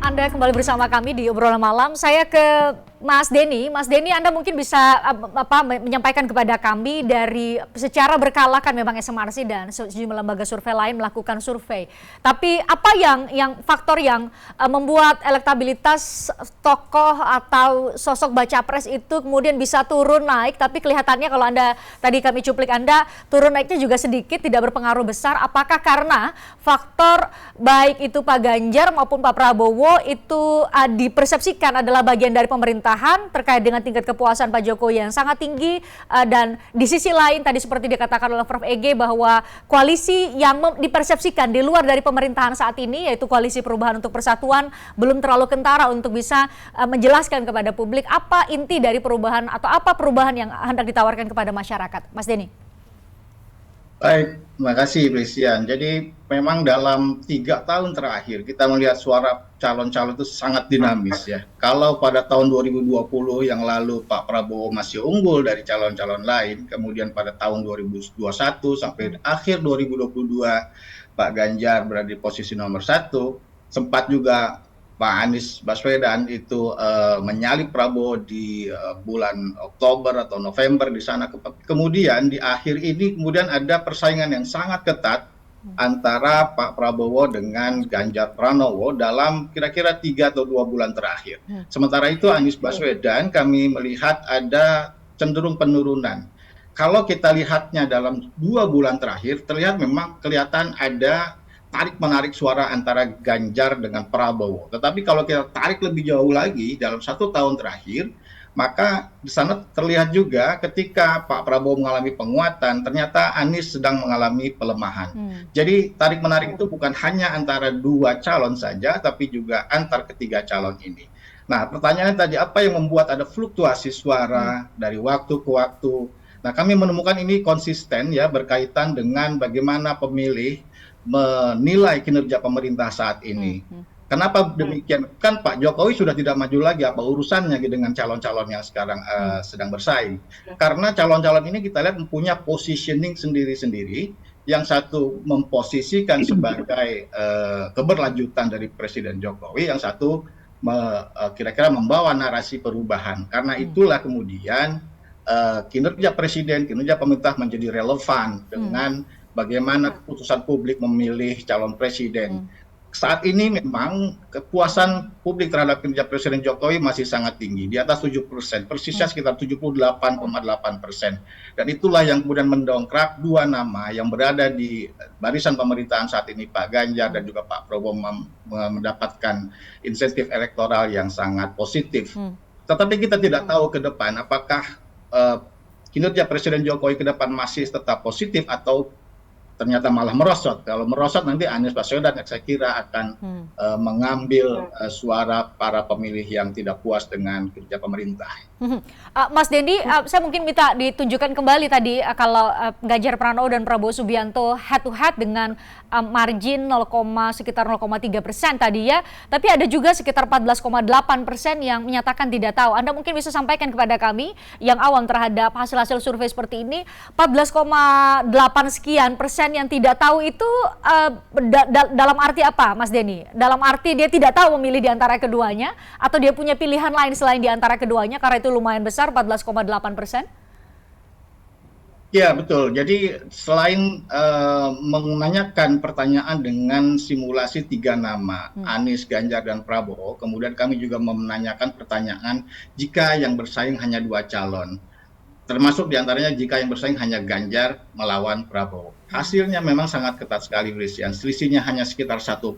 Anda kembali bersama kami di obrolan malam. Saya ke Mas Denny. Mas Denny, Anda mungkin bisa menyampaikan kepada kami dari secara berkala kan memang SMRC dan sejumlah lembaga survei lain melakukan survei. Tapi apa yang faktor yang membuat elektabilitas tokoh atau sosok baca pres itu kemudian bisa turun naik, tapi kelihatannya kalau Anda tadi kami cuplik Anda turun naiknya juga sedikit, tidak berpengaruh besar. Apakah karena faktor baik itu Pak Ganjar maupun Pak Prabowo itu dipersepsikan adalah bagian dari pemerintahan terkait dengan tingkat kepuasan Pak Jokowi yang sangat tinggi, dan di sisi lain tadi seperti dikatakan oleh Prof. EG bahwa koalisi yang dipersepsikan di luar dari pemerintahan saat ini yaitu Koalisi Perubahan untuk Persatuan belum terlalu kentara untuk bisa menjelaskan kepada publik apa inti dari perubahan atau apa perubahan yang hendak ditawarkan kepada masyarakat. Mas Denny. Baik, terima kasih Christian. Jadi memang dalam 3 tahun terakhir kita melihat suara calon-calon itu sangat dinamis ya. Kalau pada tahun 2020 yang lalu Pak Prabowo masih unggul dari calon-calon lain, kemudian pada tahun 2021 sampai akhir 2022 Pak Ganjar berada di posisi nomor 1, sempat juga Pak Anies Baswedan itu menyalip Prabowo di bulan Oktober atau November di sana. Kemudian di akhir ini kemudian ada persaingan yang sangat ketat antara Pak Prabowo dengan Ganjar Pranowo dalam kira-kira 3 atau 2 bulan terakhir. Sementara itu Anies Baswedan kami melihat ada cenderung penurunan. Kalau kita lihatnya dalam 2 bulan terakhir, terlihat memang kelihatan ada tarik-menarik suara antara Ganjar dengan Prabowo. Tetapi kalau kita tarik lebih jauh lagi dalam 1 tahun terakhir, maka di sana terlihat juga ketika Pak Prabowo mengalami penguatan, ternyata Anies sedang mengalami pelemahan. Jadi tarik-menarik itu bukan hanya antara 2 calon saja, tapi juga antar ketiga calon ini. Nah, pertanyaannya tadi, apa yang membuat ada fluktuasi suara dari waktu ke waktu? Nah, kami menemukan ini konsisten ya, berkaitan dengan bagaimana pemilih menilai kinerja pemerintah saat ini. Kenapa demikian? Kan Pak Jokowi sudah tidak maju lagi, apa urusannya dengan calon-calon yang sekarang sedang bersaing. Karena calon-calon ini kita lihat mempunyai positioning sendiri-sendiri. Yang satu memposisikan sebagai keberlanjutan dari Presiden Jokowi, yang satu kira-kira membawa narasi perubahan. Karena itulah kemudian kinerja Presiden, kinerja pemerintah menjadi relevan dengan bagaimana keputusan publik memilih calon presiden. Saat ini memang kepuasan publik terhadap kinerja Presiden Jokowi masih sangat tinggi, di atas 7%, persisnya sekitar 78,8%. Dan itulah yang kemudian mendongkrak 2 nama yang berada di barisan pemerintahan saat ini, Pak Ganjar dan juga Pak Prabowo, mendapatkan insentif elektoral yang sangat positif. Tetapi kita tidak tahu ke depan apakah kinerja Presiden Jokowi ke depan masih tetap positif atau ternyata malah merosot. Kalau merosot nanti Anies Baswedan saya kira akan mengambil suara para pemilih yang tidak puas dengan kerja pemerintah. Mas Denny, saya mungkin minta ditunjukkan kembali tadi kalau Ganjar Pranowo dan Prabowo Subianto head to head dengan margin sekitar 0,3% tadi ya. Tapi ada juga sekitar 14,8% yang menyatakan tidak tahu. Anda mungkin bisa sampaikan kepada kami yang awam terhadap hasil-hasil survei seperti ini, 14,8 sekian persen yang tidak tahu itu dalam arti apa, Mas Denny? Dalam arti dia tidak tahu memilih di antara keduanya, atau dia punya pilihan lain selain di antara keduanya, karena itu lumayan besar, 14,8%? Ya, betul. Jadi selain menanyakan pertanyaan dengan simulasi 3 nama, Anies, Ganjar, dan Prabowo, kemudian kami juga menanyakan pertanyaan jika yang bersaing hanya 2 calon. Termasuk diantaranya jika yang bersaing hanya Ganjar melawan Prabowo. Hasilnya memang sangat ketat sekali, Christian. Selisihnya hanya sekitar 1%. 1%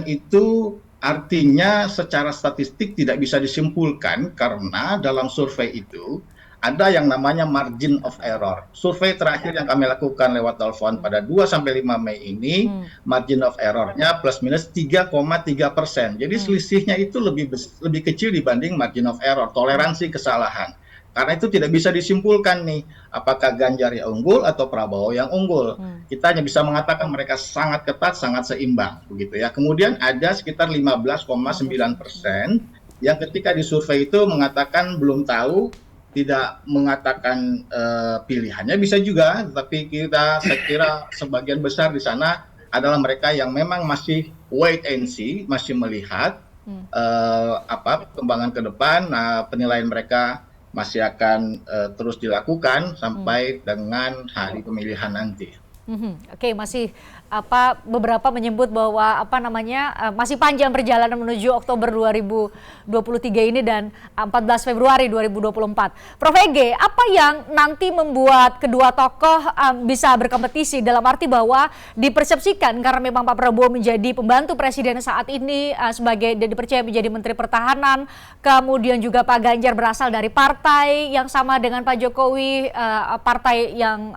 itu artinya secara statistik tidak bisa disimpulkan karena dalam survei itu ada yang namanya margin of error. Survei terakhir yang kami lakukan lewat telepon pada 2-5 Mei ini, margin of errornya plus minus 3,3%. Jadi selisihnya itu lebih kecil dibanding margin of error, toleransi kesalahan. Karena itu tidak bisa disimpulkan nih, apakah Ganjar yang unggul atau Prabowo yang unggul. Kita hanya bisa mengatakan mereka sangat ketat, sangat seimbang, begitu ya. Kemudian ada sekitar 15,9% yang ketika disurvei itu mengatakan belum tahu, tidak mengatakan pilihannya bisa juga, tapi saya kira sebagian besar di sana adalah mereka yang memang masih wait and see, masih melihat perkembangan ke depan. Nah, penilaian mereka masih akan terus dilakukan sampai dengan hari pemilihan nanti. Oke, masih beberapa menyebut bahwa masih panjang perjalanan menuju Oktober 2023 ini dan 14 Februari 2024. Prof. Ege, apa yang nanti membuat kedua tokoh bisa berkompetisi, dalam arti bahwa dipersepsikan karena memang Pak Prabowo menjadi pembantu presiden saat ini sebagai dipercaya menjadi Menteri Pertahanan, kemudian juga Pak Ganjar berasal dari partai yang sama dengan Pak Jokowi, partai yang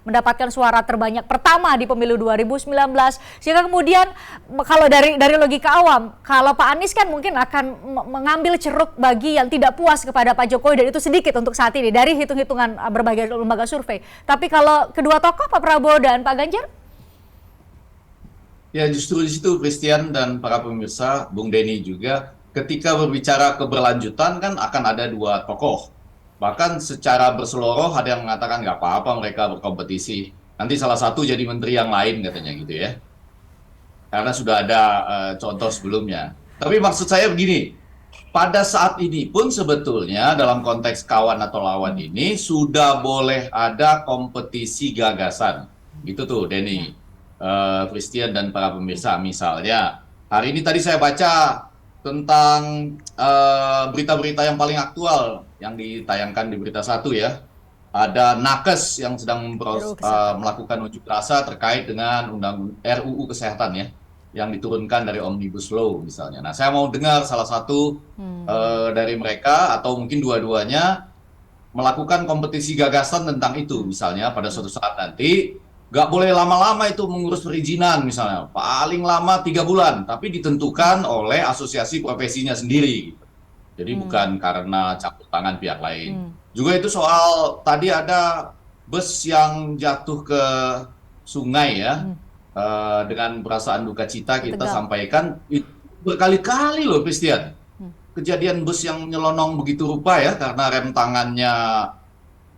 mendapatkan suara terbanyak pertama di pemilu 2019, sehingga kemudian kalau dari logika awam, kalau Pak Anies kan mungkin akan mengambil ceruk bagi yang tidak puas kepada Pak Jokowi, dan itu sedikit untuk saat ini dari hitung-hitungan berbagai lembaga survei. Tapi kalau kedua tokoh Pak Prabowo dan Pak Ganjar? Ya, justru di situ Christian dan para pemirsa, Bung Denny juga, ketika berbicara keberlanjutan kan akan ada dua tokoh. Bahkan secara berseloroh ada yang mengatakan nggak apa-apa mereka berkompetisi. Nanti salah satu jadi menteri yang lain katanya gitu ya. Karena sudah ada contoh sebelumnya. Tapi maksud saya begini, pada saat ini pun sebetulnya dalam konteks kawan atau lawan ini sudah boleh ada kompetisi gagasan. Gitu tuh Denny, Christian dan para pemirsa. Misalnya, hari ini tadi saya baca tentang berita-berita yang paling aktual yang ditayangkan di Berita Satu ya. Ada nakes yang sedang melakukan unjuk rasa terkait dengan RUU Kesehatan ya, yang diturunkan dari Omnibus Law misalnya. Nah, saya mau dengar salah satu dari mereka atau mungkin dua-duanya melakukan kompetisi gagasan tentang itu. Misalnya pada suatu saat nanti, nggak boleh lama-lama itu mengurus perizinan misalnya. Paling lama 3 bulan, tapi ditentukan oleh asosiasi profesinya sendiri. Jadi bukan karena campur tangan pihak lain. Juga itu soal tadi ada bus yang jatuh ke sungai ya, dengan perasaan duka cita kita sampaikan itu berkali-kali loh Christian. Kejadian bus yang nyelonong begitu rupa ya, karena rem tangannya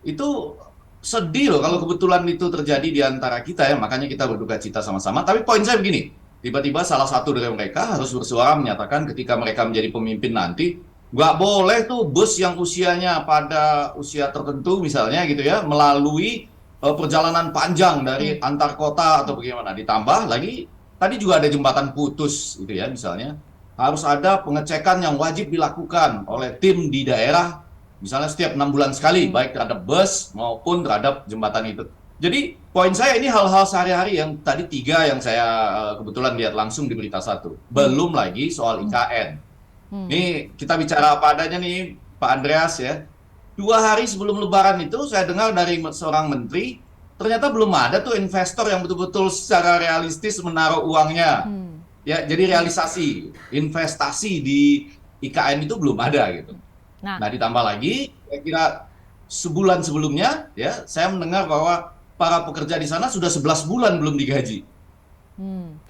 itu sedih loh kalau kebetulan itu terjadi di antara kita ya, makanya kita berduka cita sama-sama. Tapi poin saya begini, tiba-tiba salah satu dari mereka harus bersuara menyatakan ketika mereka menjadi pemimpin nanti, nggak boleh tuh bus yang usianya pada usia tertentu misalnya gitu ya, melalui perjalanan panjang dari antar kota atau bagaimana. Ditambah lagi, tadi juga ada jembatan putus gitu ya misalnya. Harus ada pengecekan yang wajib dilakukan oleh tim di daerah, misalnya setiap 6 bulan sekali, baik terhadap bus maupun terhadap jembatan itu. Jadi poin saya ini hal-hal sehari-hari yang tadi 3 yang saya kebetulan lihat langsung di Berita Satu. Belum lagi soal IKN. Nih kita bicara apa adanya nih Pak Andreas ya. 2 hari sebelum Lebaran itu saya dengar dari seorang menteri, ternyata belum ada tuh investor yang betul-betul secara realistis menaruh uangnya. Ya, jadi realisasi investasi di IKN itu belum ada gitu. Nah, ditambah lagi, saya kira sebulan sebelumnya, ya, saya mendengar bahwa para pekerja di sana sudah 11 bulan belum digaji.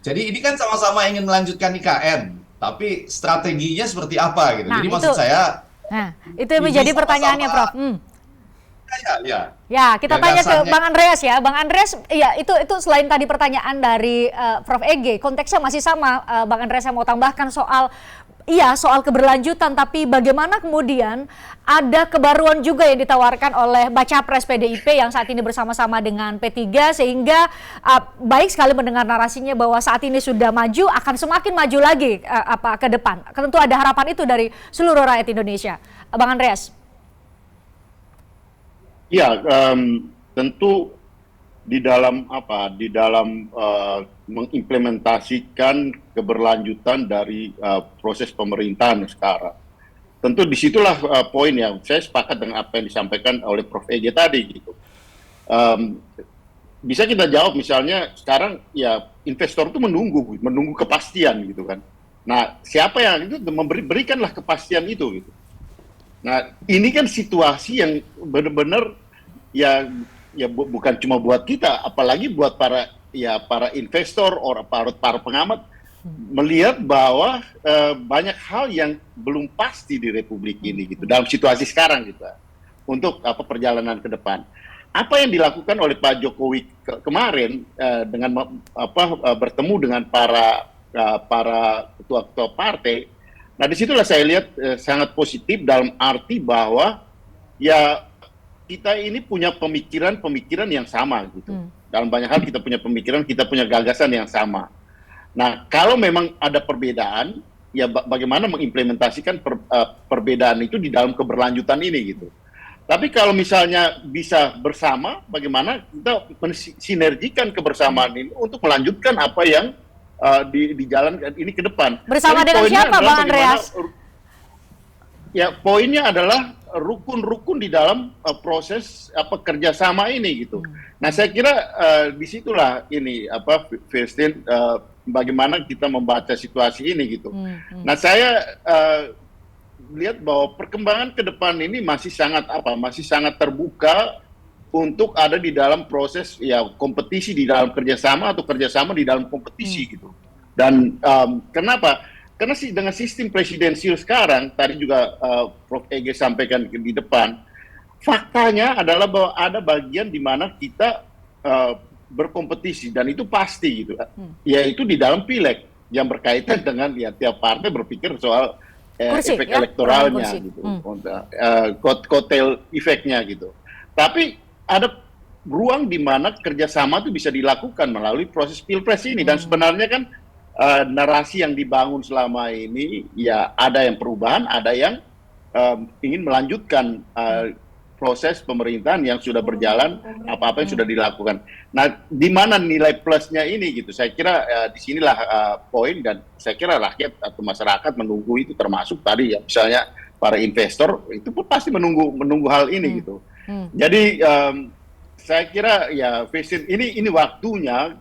Jadi ini kan sama-sama ingin melanjutkan IKN, tapi strateginya seperti apa gitu. Nah, jadi maksud saya, itu yang menjadi pertanyaannya, Prof. Ya, kita tanya ke Bang Andreas ya. Bang Andreas, ya itu selain tadi pertanyaan dari Prof. Ege, konteksnya masih sama. Bang Andreas, saya mau tambahkan soal keberlanjutan, tapi bagaimana kemudian ada kebaruan juga yang ditawarkan oleh Baca Pres PDIP yang saat ini bersama-sama dengan P3, sehingga baik sekali mendengar narasinya bahwa saat ini sudah maju, akan semakin maju lagi ke depan. Tentu ada harapan itu dari seluruh rakyat Indonesia. Bang Andreas. Ya, tentu di dalam mengimplementasikan keberlanjutan dari proses pemerintahan sekarang. Tentu disitulah poin yang saya sepakat dengan apa yang disampaikan oleh Prof. Ege tadi gitu. Bisa kita jawab misalnya sekarang ya investor itu menunggu kepastian gitu kan. Nah, siapa yang itu berikanlah kepastian itu gitu. Nah, ini kan situasi yang benar-benar ya bukan cuma buat kita, apalagi buat para investor, para pengamat melihat bahwa banyak hal yang belum pasti di Republik ini gitu dalam situasi sekarang gitu untuk perjalanan ke depan. apa yang dilakukan oleh Pak Jokowi kemarin dengan bertemu dengan para ketua-ketua partai. Nah, disitulah saya lihat sangat positif dalam arti bahwa ya kita ini punya pemikiran-pemikiran yang sama gitu. Dalam banyak hal kita punya pemikiran, kita punya gagasan yang sama. Nah, kalau memang ada perbedaan, ya bagaimana mengimplementasikan perbedaan itu di dalam keberlanjutan ini gitu. Tapi kalau misalnya bisa bersama, bagaimana kita mensinergikan kebersamaan ini untuk melanjutkan apa yang dijalankan ini ke depan. Bersama dengan siapa, Bang Andreas? Ya, poinnya adalah rukun-rukun di dalam proses kerjasama ini gitu. Nah, saya kira disitulah ini Firstin, bagaimana kita membaca situasi ini gitu. Nah, saya lihat bahwa perkembangan ke depan ini masih sangat terbuka untuk ada di dalam proses ya kompetisi di dalam kerjasama atau kerjasama di dalam kompetisi gitu. Dan kenapa? Karena dengan sistem presidensial sekarang, tadi juga Prof. Ege sampaikan di depan, faktanya adalah bahwa ada bagian di mana kita berkompetisi dan itu pasti gitu, yaitu di dalam pileg yang berkaitan dengan ya tiap partai berpikir soal efek elektoralnya gitu, kotel efeknya gitu. Tapi ada ruang di mana kerjasama itu bisa dilakukan melalui proses pilpres ini dan sebenarnya kan narasi yang dibangun selama ini ya ada yang perubahan, ada yang ingin melanjutkan proses pemerintahan yang sudah berjalan, apa-apa yang sudah dilakukan. Nah, di mana nilai plusnya ini gitu? Saya kira disinilah poin dan saya kira rakyat atau masyarakat menunggu itu, termasuk tadi ya misalnya para investor itu pun pasti menunggu hal ini gitu. Jadi saya kira ya ini waktunya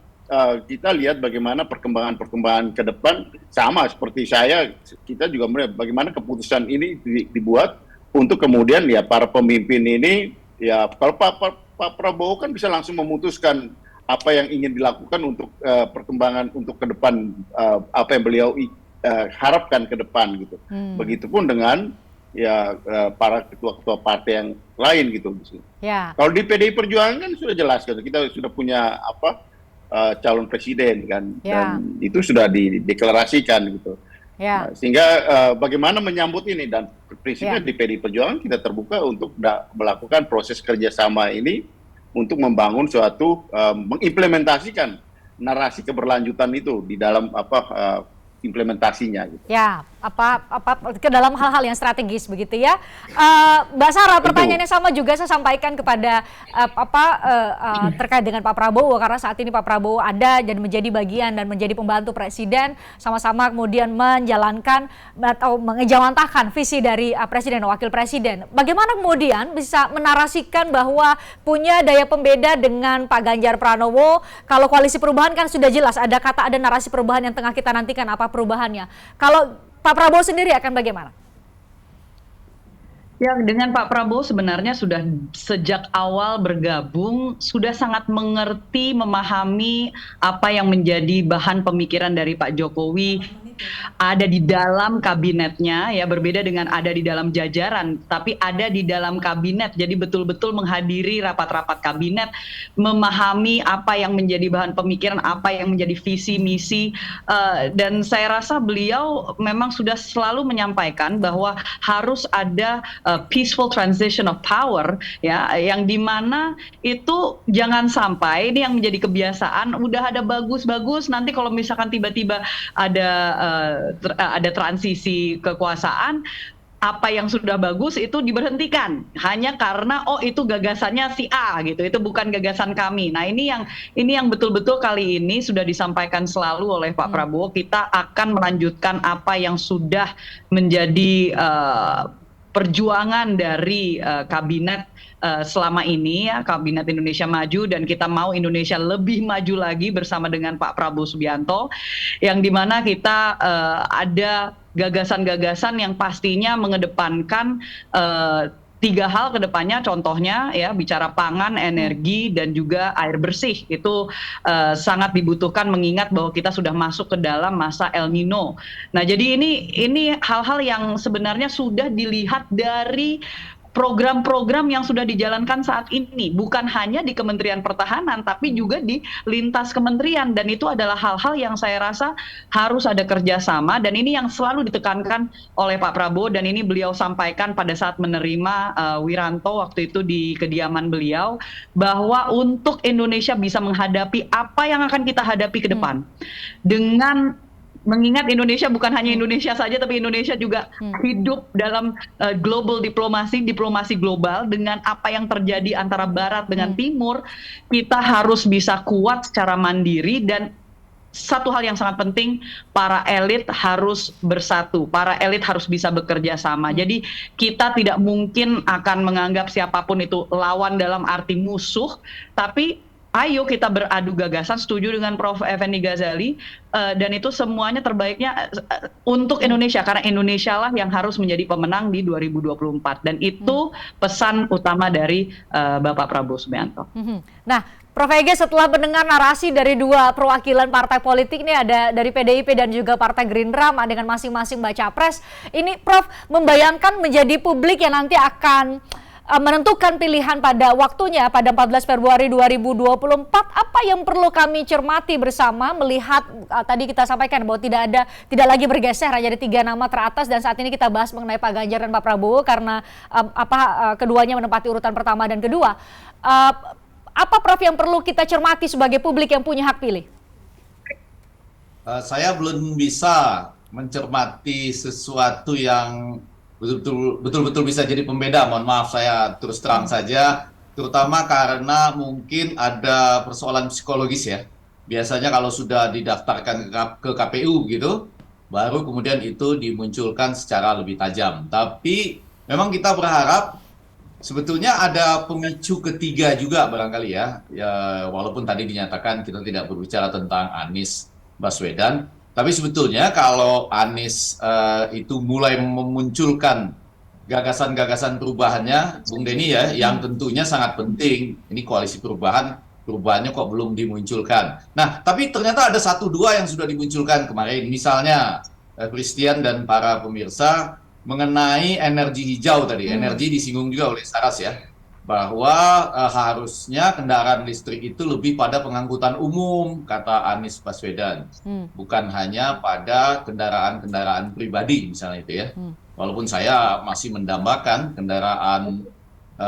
kita lihat bagaimana perkembangan ke depan, sama seperti kita juga melihat bagaimana keputusan ini dibuat untuk kemudian ya para pemimpin ini ya kalau Pak Prabowo kan bisa langsung memutuskan apa yang ingin dilakukan untuk perkembangan untuk ke depan, apa yang beliau harapkan ke depan gitu. Begitupun dengan ya para ketua-ketua partai yang lain gitu. Ya. Kalau di PDI Perjuangan kan sudah jelas kan, kita sudah punya calon presiden kan, dan itu sudah dideklarasikan gitu. Nah, sehingga bagaimana menyambut ini dan prinsipnya di PDI Perjuangan kita terbuka untuk melakukan proses kerjasama ini untuk membangun suatu mengimplementasikan narasi keberlanjutan itu di dalam implementasinya gitu. Ya, ke dalam hal-hal yang strategis begitu ya. Mbak Sarah, pertanyaannya sama juga saya sampaikan kepada terkait dengan Pak Prabowo, karena saat ini Pak Prabowo ada dan menjadi bagian dan menjadi pembantu presiden, sama-sama kemudian menjalankan atau mengejawantahkan visi dari presiden dan wakil presiden. Bagaimana kemudian bisa menarasikan bahwa punya daya pembeda dengan Pak Ganjar Pranowo? Kalau koalisi perubahan kan sudah jelas ada narasi perubahan yang tengah kita nantikan, apa perubahannya. Kalau Pak Prabowo sendiri akan bagaimana? Ya, dengan Pak Prabowo sebenarnya sudah sejak awal bergabung, sudah sangat mengerti, memahami apa yang menjadi bahan pemikiran dari Pak Jokowi. Ada di dalam kabinetnya, ya, berbeda dengan ada di dalam jajaran, tapi ada di dalam kabinet. Jadi betul-betul menghadiri rapat-rapat kabinet, memahami apa yang menjadi bahan pemikiran, apa yang menjadi visi misi, dan saya rasa beliau memang sudah selalu menyampaikan bahwa harus ada peaceful transition of power, ya, yang dimana itu jangan sampai ini yang menjadi kebiasaan, udah ada bagus-bagus, nanti kalau misalkan tiba-tiba ada transisi kekuasaan, apa yang sudah bagus itu diberhentikan hanya karena itu gagasannya si A gitu, itu bukan gagasan kami. Nah, ini yang betul-betul kali ini sudah disampaikan selalu oleh Pak Prabowo, kita akan melanjutkan apa yang sudah menjadi perjuangan dari kabinet selama ini, ya, Kabinet Indonesia Maju, dan kita mau Indonesia lebih maju lagi bersama dengan Pak Prabowo Subianto, yang dimana kita ada gagasan-gagasan yang pastinya mengedepankan 3 hal ke depannya, contohnya ya bicara pangan, energi, dan juga air bersih. Itu sangat dibutuhkan mengingat bahwa kita sudah masuk ke dalam masa El Nino. Nah, jadi ini hal-hal yang sebenarnya sudah dilihat dari program-program yang sudah dijalankan saat ini, bukan hanya di Kementerian Pertahanan tapi juga di lintas kementerian, dan itu adalah hal-hal yang saya rasa harus ada kerjasama, dan ini yang selalu ditekankan oleh Pak Prabowo, dan ini beliau sampaikan pada saat menerima Wiranto waktu itu di kediaman beliau, bahwa untuk Indonesia bisa menghadapi apa yang akan kita hadapi ke depan dengan mengingat Indonesia bukan hanya Indonesia saja, tapi Indonesia juga hidup dalam global diplomasi global, dengan apa yang terjadi antara Barat dengan Timur, kita harus bisa kuat secara mandiri, dan satu hal yang sangat penting, para elit harus bersatu, para elit harus bisa bekerja sama. Jadi kita tidak mungkin akan menganggap siapapun itu lawan dalam arti musuh, tapi ayo kita beradu gagasan, setuju dengan Prof. Effendi Ghazali, dan itu semuanya terbaiknya untuk Indonesia, karena Indonesia lah yang harus menjadi pemenang di 2024, dan itu pesan utama dari Bapak Prabowo Subianto. Nah, Prof. Ege, setelah mendengar narasi dari dua perwakilan partai politik nih, ada dari PDIP dan juga Partai Gerindra dengan masing-masing baca pres, ini Prof membayangkan menjadi publik yang nanti akan menentukan pilihan pada waktunya pada 14 Februari 2024, apa yang perlu kami cermati bersama melihat tadi kita sampaikan bahwa tidak lagi bergeser, hanya ada 3 nama teratas, dan saat ini kita bahas mengenai Pak Ganjar dan Pak Prabowo karena keduanya menempati urutan pertama dan kedua. Apa Prof yang perlu kita cermati sebagai publik yang punya hak pilih? Saya belum bisa mencermati sesuatu yang betul-betul bisa jadi pembeda. Mohon maaf, saya terus terang saja, terutama karena mungkin ada persoalan psikologis ya. Biasanya kalau sudah didaftarkan ke KPU gitu, baru kemudian itu dimunculkan secara lebih tajam. Tapi memang kita berharap sebetulnya ada pemicu ketiga juga barangkali ya. Walaupun tadi dinyatakan kita tidak berbicara tentang Anies Baswedan, tapi sebetulnya kalau Anies itu mulai memunculkan gagasan-gagasan perubahannya, Bung Denny ya, yang tentunya sangat penting. Ini koalisi perubahannya kok belum dimunculkan. Nah, tapi ternyata ada 1-2 yang sudah dimunculkan kemarin. Misalnya, Christian dan para pemirsa, mengenai energi hijau tadi. Energi disinggung juga oleh Saras ya, bahwa harusnya kendaraan listrik itu lebih pada pengangkutan umum, kata Anies Baswedan, bukan hanya pada kendaraan-kendaraan pribadi misalnya itu ya. Walaupun saya masih mendambakan kendaraan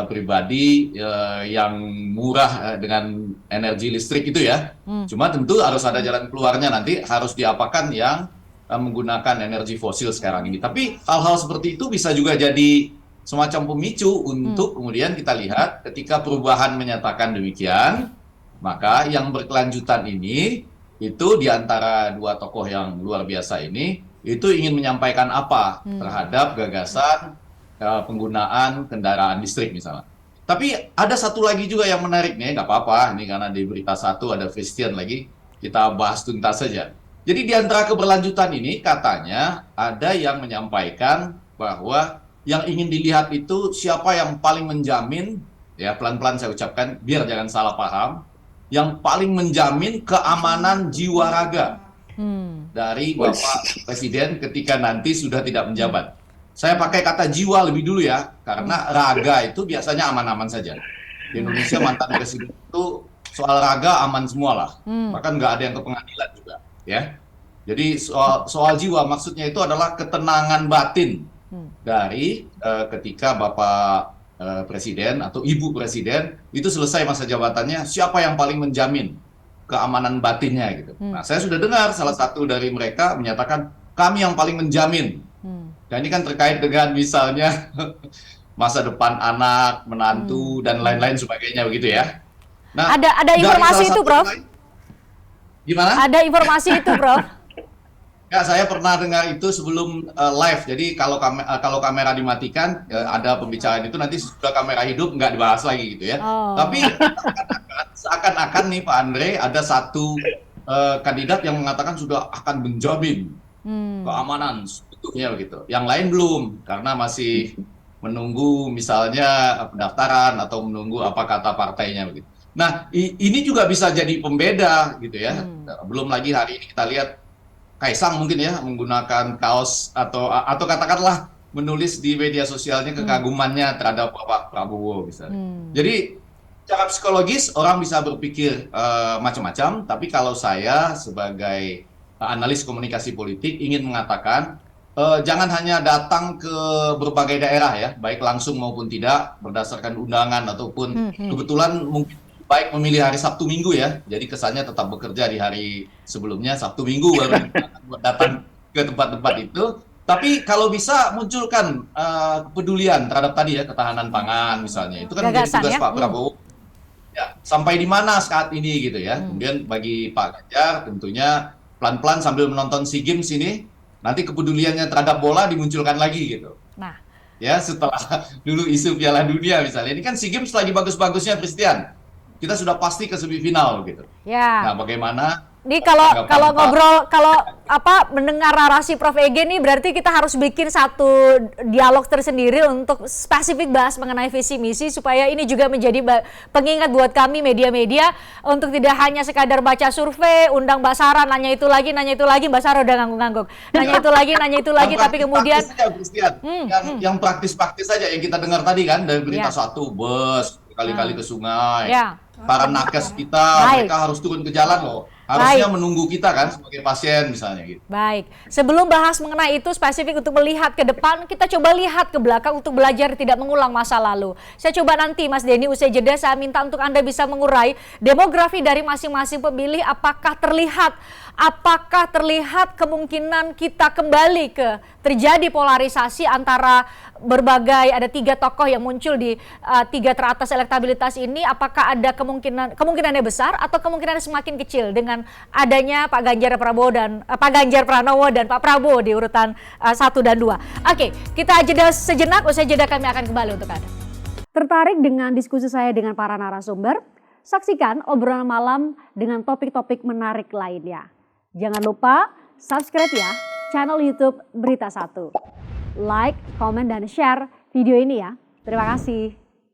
pribadi yang murah dengan energi listrik itu ya. Cuma tentu harus ada jalan keluarnya, nanti harus diapakan yang menggunakan energi fosil sekarang ini. Tapi hal-hal seperti itu bisa juga jadi semacam pemicu untuk kemudian kita lihat ketika perubahan menyatakan demikian, maka yang berkelanjutan ini itu di antara 2 tokoh yang luar biasa ini itu ingin menyampaikan apa terhadap gagasan penggunaan kendaraan listrik misalnya. Tapi ada satu lagi juga yang menarik nih, nggak apa-apa, ini karena di berita 1 ada Christian lagi, kita bahas tuntas saja. Jadi di antara keberlanjutan ini katanya ada yang menyampaikan bahwa yang ingin dilihat itu siapa yang paling menjamin, ya pelan-pelan saya ucapkan biar jangan salah paham, yang paling menjamin keamanan jiwa raga dari Bapak Presiden ketika nanti sudah tidak menjabat. Saya pakai kata jiwa lebih dulu ya, karena raga itu biasanya aman-aman saja. Di Indonesia mantan Presiden itu soal raga aman semua lah, bahkan nggak ada yang ke pengadilan juga. Ya, jadi soal jiwa maksudnya itu adalah ketenangan batin dari ketika Bapak Presiden atau Ibu Presiden itu selesai masa jabatannya, siapa yang paling menjamin keamanan batinnya gitu. Nah, saya sudah dengar salah satu dari mereka menyatakan kami yang paling menjamin. Dan ini kan terkait dengan misalnya masa depan anak, menantu dan lain-lain sebagainya begitu ya. Nah, ada informasi itu, Prof? Gimana? Ada informasi itu, Prof? Ya, saya pernah dengar itu sebelum live. Jadi kalau kamera dimatikan, ada pembicaraan itu nanti sudah kamera hidup nggak dibahas lagi gitu ya. Tapi seakan-akan nih Pak Andre ada satu kandidat yang mengatakan sudah akan menjamin keamanan sebetulnya begitu. Yang lain belum karena masih menunggu misalnya pendaftaran atau menunggu apa kata partainya begitu. Nah, ini juga bisa jadi pembeda gitu ya. Belum lagi hari ini kita lihat Kaisang mungkin ya menggunakan kaos atau katakanlah menulis di media sosialnya kekagumannya terhadap Bapak Prabowo misalnya. Jadi secara psikologis orang bisa berpikir macam-macam, tapi kalau saya sebagai analis komunikasi politik ingin mengatakan jangan hanya datang ke berbagai daerah ya, baik langsung maupun tidak berdasarkan undangan ataupun kebetulan mungkin baik memilih hari Sabtu Minggu ya, jadi kesannya tetap bekerja di hari sebelumnya Sabtu Minggu baru datang ke tempat-tempat itu. Tapi kalau bisa munculkan kepedulian terhadap tadi ya ketahanan pangan misalnya, itu kan menjadi tugas Pak Prabowo. Ya, sampai di mana saat ini gitu ya. Kemudian bagi Pak Ganjar tentunya pelan-pelan sambil menonton SEA Games ini, nanti kepeduliannya terhadap bola dimunculkan lagi gitu. Nah, ya setelah dulu isu Piala Dunia misalnya, ini kan SEA Games lagi bagus-bagusnya Christian. Kita sudah pasti ke semifinal gitu. ya. Nah, bagaimana? Ini kalau ngobrol, kalau mendengar narasi Prof. Ege nih berarti kita harus bikin satu dialog tersendiri untuk spesifik bahas mengenai visi misi supaya ini juga menjadi pengingat buat kami media-media untuk tidak hanya sekadar baca survei, undang Mbak Sarah nanya itu lagi, Mbak Sarah udah ngangguk-ngangguk. Nanya itu lagi tapi kemudian yang praktis-praktis saja yang kita dengar tadi kan dari berita satu bus kali-kali ke sungai. Para nakes kita mereka harus turun ke jalan loh. Harusnya menunggu kita kan sebagai pasien misalnya gitu. Baik, sebelum bahas mengenai itu spesifik untuk melihat ke depan, kita coba lihat ke belakang untuk belajar tidak mengulang masa lalu. Saya coba nanti Mas Denny usai jeda saya minta untuk Anda bisa mengurai demografi dari masing-masing pemilih, apakah terlihat kemungkinan kita kembali ke terjadi polarisasi antara berbagai, ada 3 tokoh yang muncul di 3 teratas elektabilitas ini, apakah ada kemungkinannya besar atau kemungkinannya semakin kecil dengan adanya Pak Ganjar Pranowo dan Pak Prabowo di urutan 1 dan 2. Oke, kita jeda sejenak, usai jeda kami akan kembali untuk Anda. Tertarik dengan diskusi saya dengan para narasumber? Saksikan obrolan malam dengan topik-topik menarik lainnya. Jangan lupa subscribe ya channel YouTube Berita 1. Like, komen, dan share video ini ya. Terima kasih.